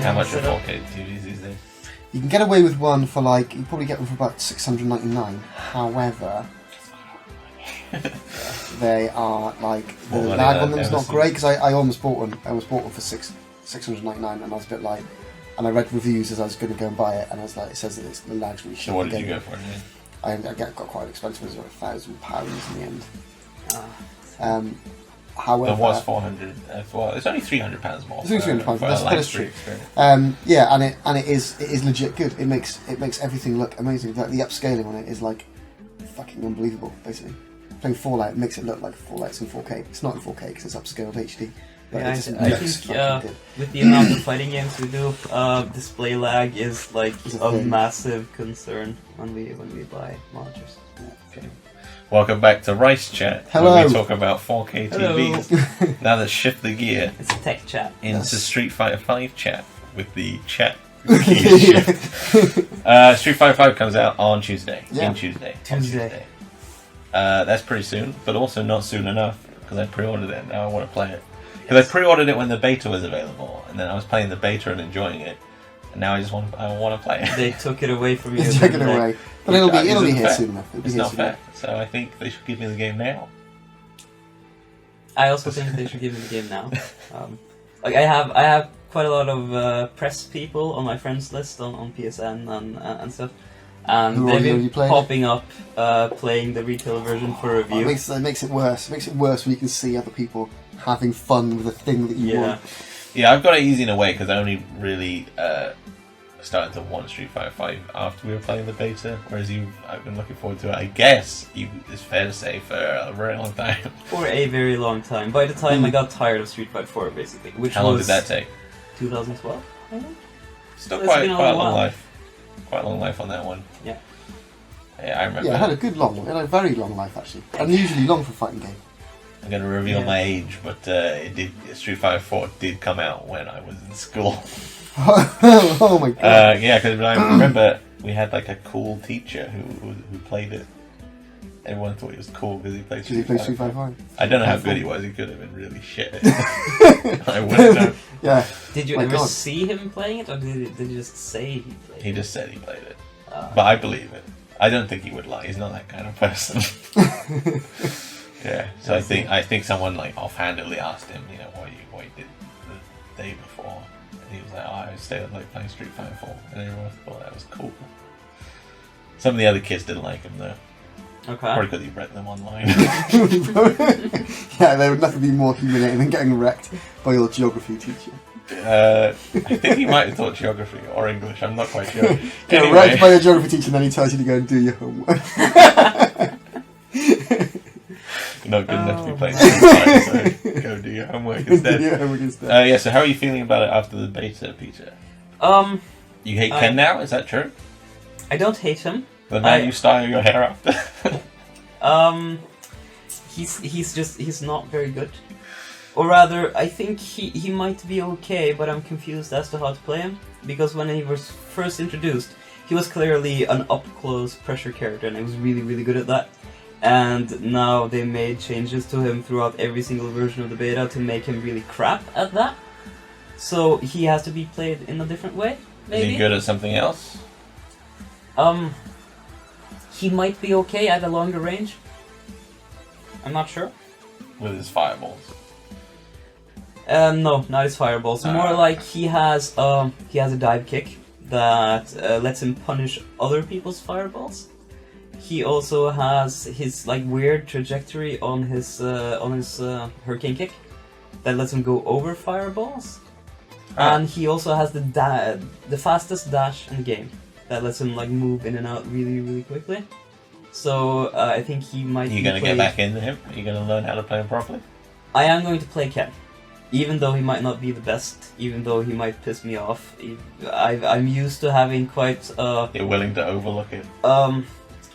How much are 4K TVs these days? You can get away with one for like, you probably get them for about $699. However, they are like, the lag on them is not great, because I almost bought one. I almost bought one for $699, and I was a bit like, and I read reviews as I was going to go and buy it, and I was like, it says that the lag's really shit. So what did you go for? I got quite expensive. It was about £1,000 in the end. However, it was 400. Well, it's only £300 more. It's only £300. That's true. Yeah, and it is legit good. It makes everything look amazing. Like the upscaling on it is like fucking unbelievable. Basically, playing Fallout makes it look like Fallout's in 4K. It's not in 4K because it's upscaled HD. But yeah, I think with the amount of fighting games we do, display lag is like a massive concern when we buy monitors. Okay. Welcome back to Rice Chat. Hello. Where we talk about 4K TVs. Now let's shift the gear. It's a tech chat. Into Street Fighter 5 chat with the chat. Street Fighter 5 comes out on Tuesday. Yeah. Tuesday. That's pretty soon, but also not soon enough because I pre-ordered it and now I want to play it. Because I pre-ordered it when the beta was available, and then I was playing the beta and enjoying it, and now I want to play it. They took it away from you. They took it away, but it'll be here soon enough. It's not fair. So I think they should give me the game now. I also think they should give me the game now. Like I have quite a lot of press people on my friends list on PSN and stuff. And they've been popping up, playing the retail version for review. It makes it worse. It makes it worse when you can see other people having fun with a thing that you want. Yeah, I've got it easy in a way because I only really started to want Street Fighter 5 after we were playing the beta, whereas I've been looking forward to it, I guess, it's fair to say, for a very long time. For a very long time. By the time I got tired of Street Fighter 4, basically. How long did that take? 2012, I think? Still quite a long life. Quite a long life on that one. Yeah. Yeah, I remember. Yeah, it had a very long life, actually. Unusually long for a fighting game. I'm going to reveal my age, but Street Fighter 4 did come out when I was in school. Oh my god. Yeah, because I remember we had like a cool teacher who played it. Everyone thought he was cool because he played Street Fighter 5. I don't know how good he was. He could have been really shit. I wouldn't know. Yeah. Did you ever see him playing it, or did he just say he played it? He just said he played it. But I believe it. I don't think he would lie. He's not that kind of person. Yeah. So I think someone like offhandedly asked him, what he did the day before, and he was like, I stayed up late playing Street Fighter 4, and everyone thought that was cool. Some of the other kids didn't like him though. Okay. Probably because he read them online. Yeah, there would nothing be more humiliating than getting wrecked by your geography teacher. I think he might have taught geography or English, I'm not quite sure. Get wrecked by your geography teacher and then he tells you to go and do your homework. You're not good enough to be playing Street Fighter, so go do your homework instead. Yeah, so how are you feeling about it after the beta, Peter? You hate Ken now, is that true? I don't hate him. But now you style your hair after? He's not very good. Or rather, I think he might be okay, but I'm confused as to how to play him. Because when he was first introduced, he was clearly an up-close pressure character, and he was really, really good at that. And now they made changes to him throughout every single version of the beta to make him really crap at that. So he has to be played in a different way, maybe? Is he good at something else? He might be okay at a longer range. I'm not sure. With his fireballs? No, not his fireballs. More like he has a dive kick that lets him punish other people's fireballs. He also has his like weird trajectory on his hurricane kick that lets him go over fireballs. And he also has the fastest dash in the game that lets him like move in and out really, really quickly. So I think he might. Are you going to get back into him? Are you going to learn how to play him properly? I am going to play Ken, even though he might not be the best. Even though he might piss me off. I'm used to having quite. You're willing to overlook it.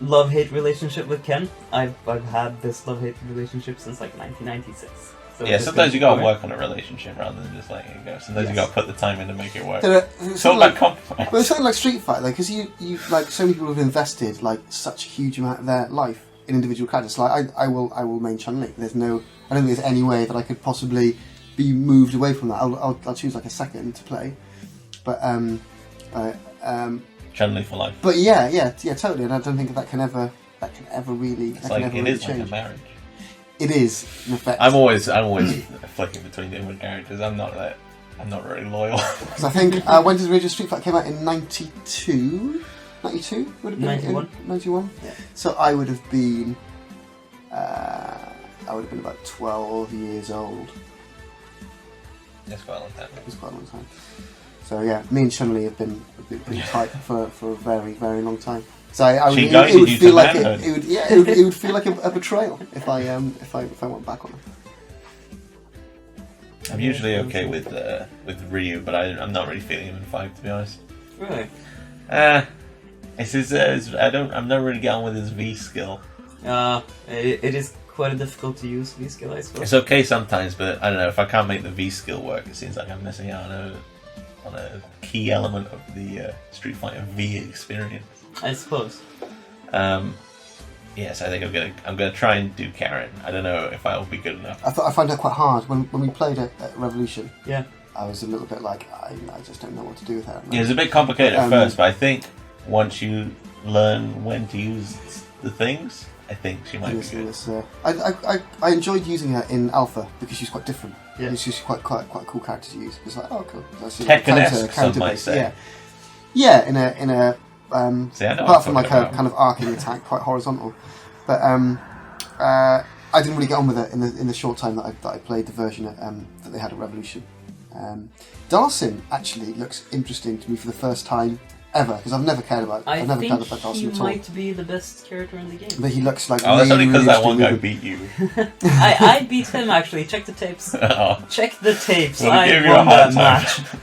Love-hate relationship with Ken. I've had this love-hate relationship since like 1996. So yeah, sometimes you gotta work on a relationship rather than just letting it go. Sometimes you gotta put the time in to make it work. It's all about compromise. But it's something like Street Fighter, though, because you like so many people have invested like such a huge amount of their life in individual characters. Like I will main Chun-Li. I don't think there's any way that I could possibly be moved away from that. I'll choose like a second to play. But Chun-Li for life. But yeah, totally. And I don't think that can ever really. It's like it is like a marriage. It is, in effect. I'm always flicking between different characters. I'm not really loyal. Because I think when did the original Street Fighter came out in 92? 92 would have been 91. 91. Yeah. So I would have been about 12 years old. That's quite a long time. It was quite a long time. So yeah, me and Chun-Li have been pretty tight for a very, very long time. So it would feel like it would feel like a betrayal if I went back on it. I'm usually okay with Ryu, but I'm not really feeling him in 5, to be honest. Really? I'm not really getting on with his V skill. It is quite difficult to use V skill, I suppose. It's okay sometimes, but I don't know, if I can't make the V skill work, it seems like I'm missing out on a key element of the Street Fighter V experience. I suppose. Yes, I think I'm gonna try and do Geraint. I don't know if I'll be good enough. I found that quite hard when we played at Revolution. Yeah. I was a little bit like I just don't know what to do with that. Yeah, it's a bit complicated at first, but I think once you learn when to use the things, I think she might be good. I enjoyed using her in Alpha because she's quite different. Yeah. She's quite a cool character to use. It's like, oh cool. Tekken-esque, some might say. Yeah, in a apart from like a kind of arcing attack, quite horizontal. But I didn't really get on with it in the short time that I played the version that they had at Revolution. Dhalsim actually looks interesting to me for the first time ever because I've never cared about. I've never cared about Dhalsim at all. He might be the best character in the game. But he looks like. Oh, that's only because that one guy movie. beat you. I beat him actually. Check the tapes. Oh. Check the tapes. Well, I give you a won hard that time. match.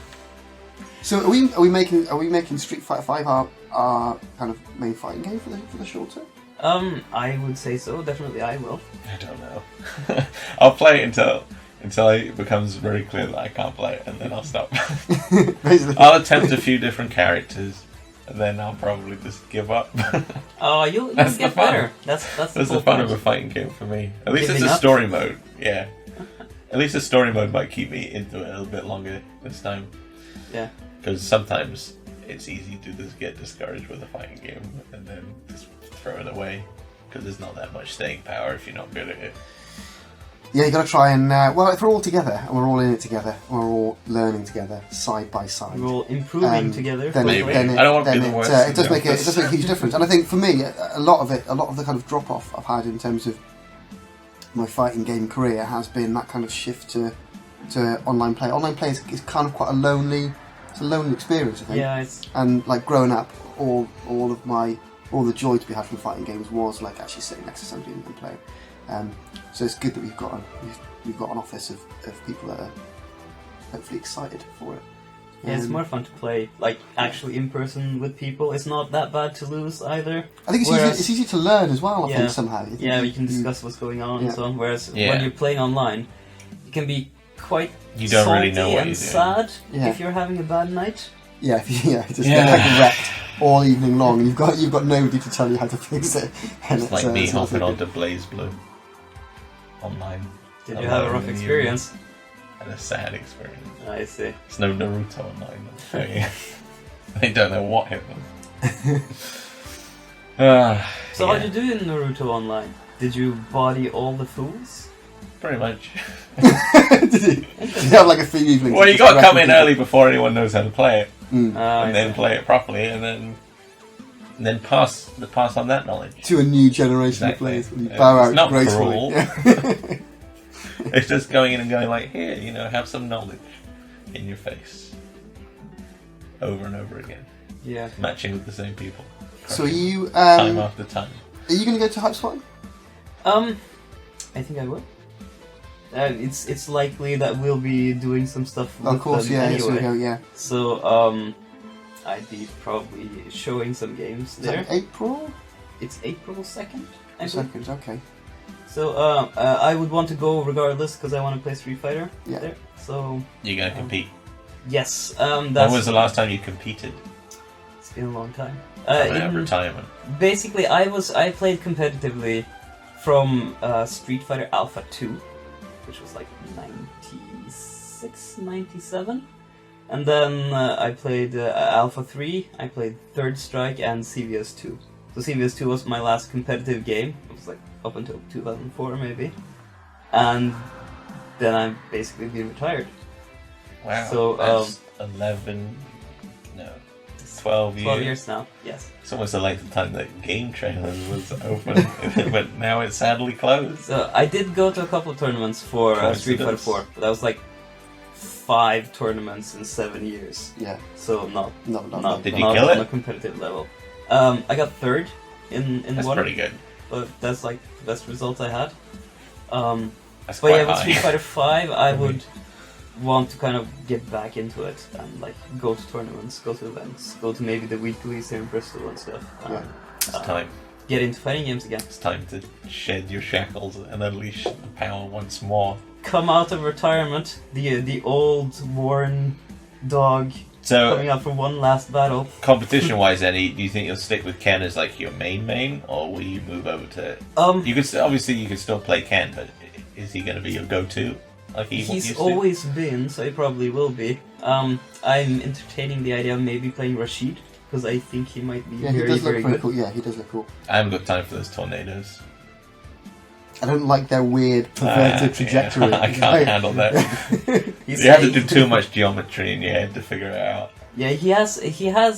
So are we making Street Fighter 5 our kind of main fighting game for the short term? I would say so. Definitely, I will. I don't know. I'll play it until it becomes very clear that I can't play it, and then I'll stop. Basically. I'll attempt a few different characters, and then I'll probably just give up. Oh, you'll That's the get fun. better. That's the fun of a fighting game for me. At least Giving it's a up? story mode. Yeah. At least the story mode might keep me into it a little bit longer this time. Yeah. Because sometimes it's easy to just get discouraged with a fighting game and then just throw it away because there's not that much staying power if you're not good at it. Yeah, you got to try and well, if we're all together and we're all in it together, and we're all learning together, side by side. We're all improving together. Then Maybe. it, I don't want to be the worst. it does make a huge difference. And I think for me, a lot of the kind of drop off I've had in terms of my fighting game career has been that kind of shift to online play. Online play is kind of quite a lonely experience, I think. Yeah, it's And like growing up, all the joy to be had from fighting games was like actually sitting next to somebody and playing. So it's good that we've got an office of people that are hopefully excited for it. Yeah, it's more fun to play like actually in person with people. It's not that bad to lose either. I think it's easy to learn as well. I think somehow. Yeah, we can discuss what's going on and so on. Whereas when you're playing online, you can be quite You don't salty really know what and you're sad doing. if you're having a bad night. Yeah, just get like wrecked all evening long. You've got nobody to tell you how to fix it. And It's like me hopping onto Blaze Blue online. Did you have a rough experience? And a sad experience. I see. It's no Naruto online. I'll show you. They don't know what hit them. So how'd you do in Naruto Online? Did you body all the fools? Pretty much. Did you have like a few evenings? Well, you got to come in early before anyone knows how to play it, Mm. and then play it properly, and then pass on that knowledge. To a new generation of players. You bow It's out not gracefully. cruel. Yeah. It's just going in and going like, here, have some knowledge in your face, over and over again, Yeah. matching with the same people. So are you Time after time. Are you going to go to HypeSpot? I think I will. It's likely that we'll be doing some stuff with Of course, them yeah. anyway. Yes, yeah. So, I'd be probably showing some games Is there. that April? It's April 2nd, I think. 2nd, okay. So, I would want to go regardless because I want to play Street Fighter Yeah. there. So, You're going to compete. yes. When was the last time you competed? It's been a long time. Retirement. Basically, I played competitively from Street Fighter Alpha 2, which was like 96, 97. And then I played Alpha 3, I played Third Strike, and CVS 2. So CVS 2 was my last competitive game. It was like up until 2004 maybe. And then I've basically been retired. Wow. So, that's 12 years. 12 years now, yes. It's almost the length of time that Game Trailers was open, but now it's sadly closed. So I did go to a couple of tournaments for Street Fighter 4, but that was like 5 tournaments in 7 years. Yeah. So not Did you kill it? On a competitive level. I got 3rd in That's one. pretty good. But that's like the best results I had. That's But quite yeah, with high. Street Fighter 5, I would want to kind of get back into it and like go to tournaments, go to events, go to maybe the weeklies here in Bristol and stuff. Yeah. It's time. Get into fighting games again. It's time to shed your shackles and unleash the power once more. Come out of retirement, the old worn dog So, coming out from one last battle. competition-wise, Eddie, do you think you'll stick with Ken as like your main, or will you move over to? You could obviously you could still play Ken, but is he going to be your go-to? Like he's used to? always been, so he probably will be. I'm entertaining the idea of maybe playing Rashid, because I think he might be Yeah, he very, does look very pretty good. cool. Yeah, he does look cool. I haven't got time for those tornadoes. I don't like their weird perverted trajectory. Yeah. I can't handle that. He's You have to like- do too much geometry in your head to figure it out. Yeah, he has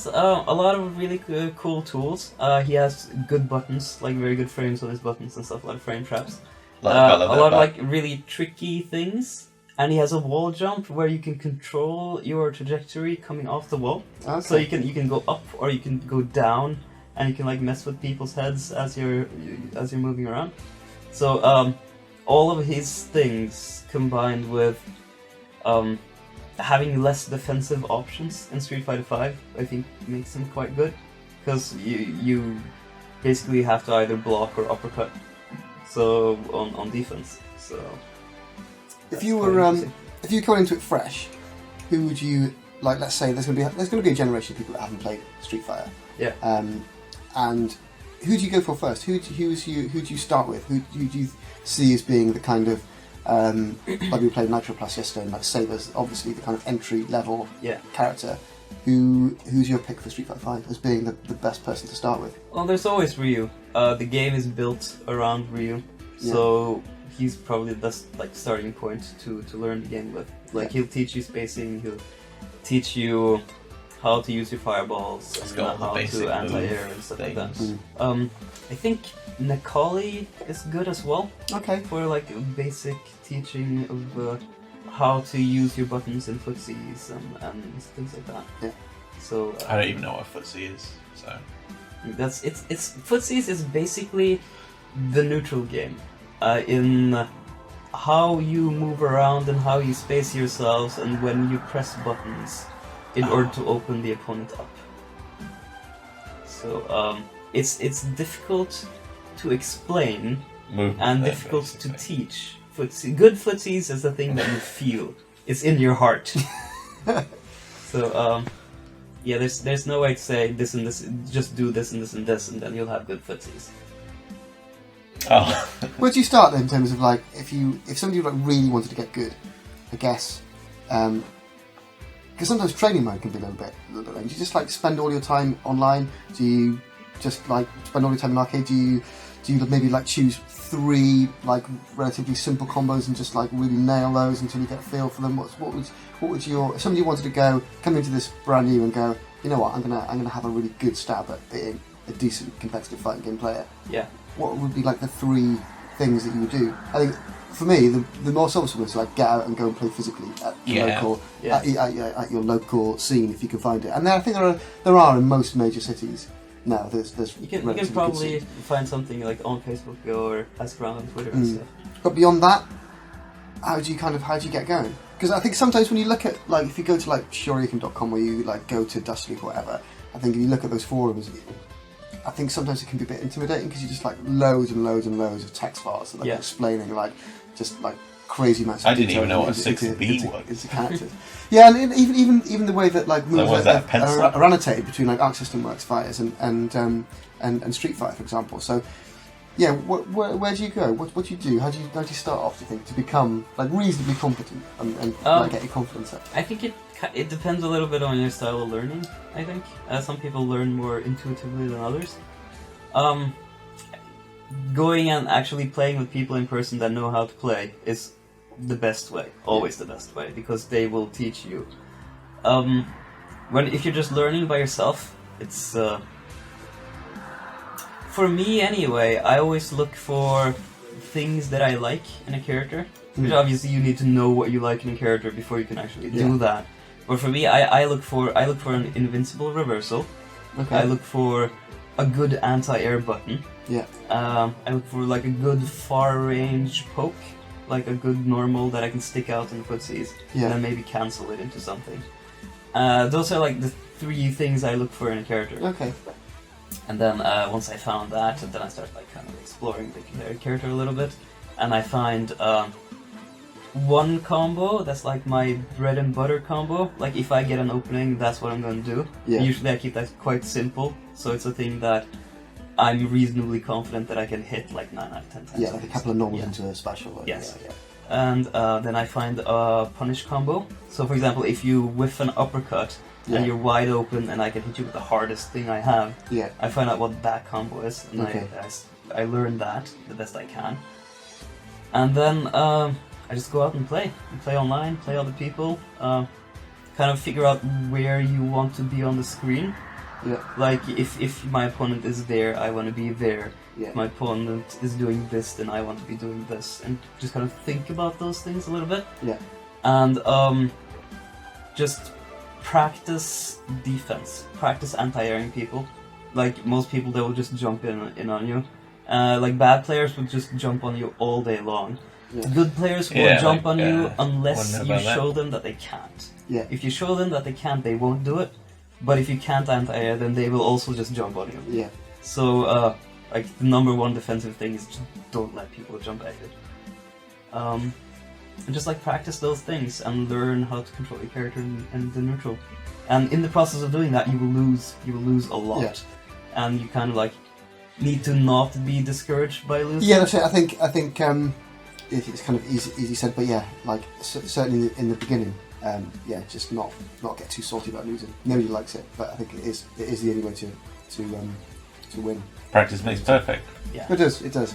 a lot of really cool tools. He has good buttons, like very good frames on his buttons and stuff, a lot of frame traps. A lot of like really tricky things, and he has a wall jump where you can control your trajectory coming off the wall. Okay. So you can go up or you can go down, and you can like mess with people's heads as you're moving around. So all of his things combined with having less defensive options in Street Fighter 5, I think makes him quite good, because you basically have to either block or uppercut. So on defense. So if you were if you come into it fresh, who would you like? Let's say there's going to be a generation of people that haven't played Street Fighter. Yeah. And who do you go for first? Who do you start with? Who do you see as being the kind of like we played Nitro Plus yesterday, and like Saber's obviously the kind of entry level character. Who's your pick for Street Fighter 5 as being the best person to start with? Well, there's always Ryu. The game is built around Ryu, so he's probably the best like starting point to learn the game with. Like he'll teach you spacing, he'll teach you how to use your fireballs, and how to anti-air and stuff like that. I think Nekali is good as well. Okay. For like a basic teaching of how to use your buttons in footsies and things like that. Yeah. So I don't even know what footsie is. So it's footsies is basically the neutral game in how you move around and how you space yourselves and when you press buttons in order to open the opponent up. So it's difficult to explain and difficult to teach. Good footsies is the thing that you feel. It's in your heart. So yeah, there's no way to say this and this. Just do this and this and this, and then you'll have good footsies. Oh. Where do you start then in terms of like if somebody like really wanted to get good, I guess, because sometimes training mode can be a little bit. Do you just like spend all your time online? Do you just like spend all your time in arcade? Do you maybe like choose 3 like relatively simple combos and just like really nail those until you get a feel for them? What would your if somebody wanted to come into this brand new and go, you know what, I'm gonna have a really good stab at being a decent competitive fighting game player? Yeah. What would be like the 3 things that you would do? I think for me the more sensible is like get out and go and play physically at your local at your local scene if you can find it. And I think there are in most major cities. No, there's you can probably find something like on Facebook or ask around on Twitter and stuff. But beyond that, how do you get going? Because I think sometimes when you look at like if you go to like Shoryuken.com or you like go to Dust League or whatever, I think if you look at those forums, I think sometimes it can be a bit intimidating because you just like loads and loads and loads of text files that explaining like just like crazy amounts of I didn't detail even know what into 6B was. Into characters. Yeah, and even the way that like moves that are annotated between like Arc System Works fighters and Street Fighter, for example. So yeah, where do you go? What do you do? How do you start off? Do you think to become like reasonably competent and like, get your confidence up? I think it depends a little bit on your style of learning. I think some people learn more intuitively than others. Going and actually playing with people in person that know how to play is the best way, always the best way, because they will teach you. If you're just learning by yourself, it's for me anyway. I always look for things that I like in a character, which obviously you need to know what you like in a character before you can actually do that. But for me, I look for an invincible reversal. Okay. I look for a good anti-air button. Yeah. I look for like a good far range poke, like a good normal that I can stick out in footsies, and then maybe cancel it into something. Those are like the 3 things I look for in a character. Okay. And then once I found that, then I start like kind of exploring the character a little bit, and I find one combo that's like my bread and butter combo. Like if I get an opening, that's what I'm going to do. Yeah. Usually I keep that quite simple, so it's a thing that I'm reasonably confident that I can hit like 9 out of 10 times. Yeah, like a couple of normals into a special. Like, yes. Yeah. And then I find a punish combo. So for example, if you whiff an uppercut and you're wide open and I can hit you with the hardest thing I have, I find out what that combo is, and I learn that the best I can. And then I just go out and play online, play other people, kind of figure out where you want to be on the screen. Yeah. Like if my opponent is there, I want to be there. Yeah. If my opponent is doing this, then I want to be doing this, and just kind of think about those things a little bit. Yeah. And just practice defense, practice anti-airing people. Like most people, they will just jump in on you. Like bad players would just jump on you all day long. Yeah. Good players will jump on you unless you show them that they can't. Yeah. If you show them that they can't, they won't do it. But if you can't anti-air, then they will also just jump on you. Yeah. So, like, the number one defensive thing is just don't let people jump at you. And just, like, practice those things and learn how to control your character and the neutral. And in the process of doing that, you will lose a lot. Yeah. And you kind of, like, need to not be discouraged by losing. Yeah, that's it. I think it's kind of easy said, but yeah, like, certainly in the beginning, just not get too salty about losing. Nobody likes it, but I think it is the only way to win. Practice makes perfect. Yeah. It does.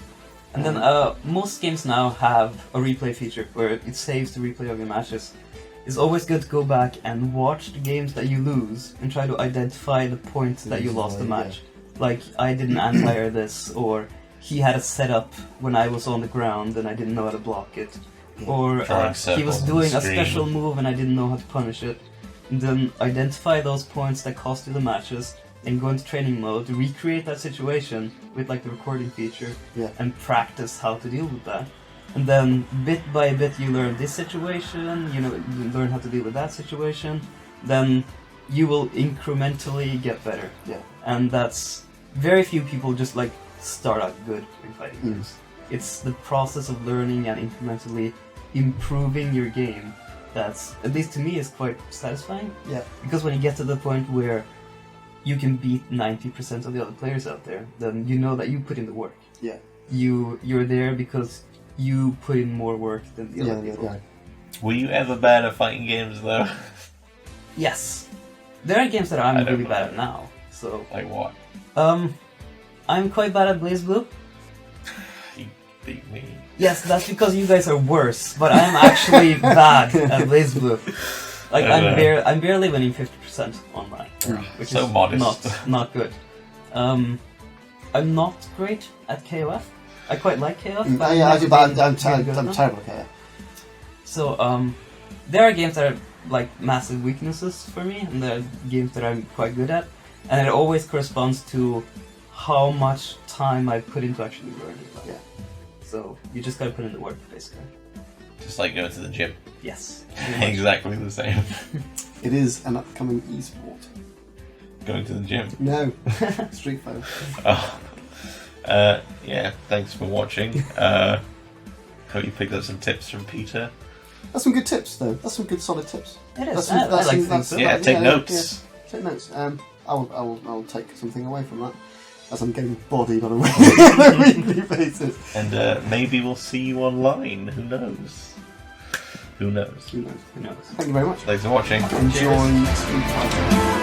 And then most games now have a replay feature where it saves the replay of your matches. It's always good to go back and watch the games that you lose and try to identify the points that you lost the match. Like, I didn't anti-air this, or he had a setup when I was on the ground and I didn't know how to block it. Or he was doing a special move and I didn't know how to punish it. And then identify those points that cost you the matches and go into training mode to recreate that situation with like the recording feature and practice how to deal with that. And then bit by bit you learn this situation, you learn how to deal with that situation, then you will incrementally get better. Yeah. And that's very few people just like start out good in fighting games. It's the process of learning and incrementally improving your game that's, at least to me, is quite satisfying. Yeah. Because when you get to the point where you can beat 90% of the other players out there, then you know that you put in the work. Yeah. You're there because you put in more work than the other people. Yeah. Were you ever bad at fighting games though? Yes. There are games that I'm really bad at now. So like what? I'm quite bad at BlazBlue. You beat me. Yes, that's because you guys are worse, but I'm actually bad at BlazBlue. Like I'm barely winning 50% online, which so is modest. not good. I'm not great at KOF. I quite like KOF. But I'm terrible at KOF. So there are games that are like massive weaknesses for me, and there are games that I'm quite good at, and it always corresponds to how much time I put into actually learning. Yeah. So you just gotta put in the work, basically. Just like going to the gym. Yes. Exactly the same. It is an upcoming esport. Going to the gym. No. Street Fighter. Oh. Yeah, thanks for watching. Hope you picked up some tips from Peter. That's some good tips, though. That's some good solid tips. It is. I like things. Yeah, take notes. Yeah. Take notes. I'll take something away from that. as I'm getting bodied on a weekly basis. And maybe we'll see you online. Who knows? Who knows? Who knows? Who knows? Thank you very much. Thanks for watching. Enjoy Street Fighter.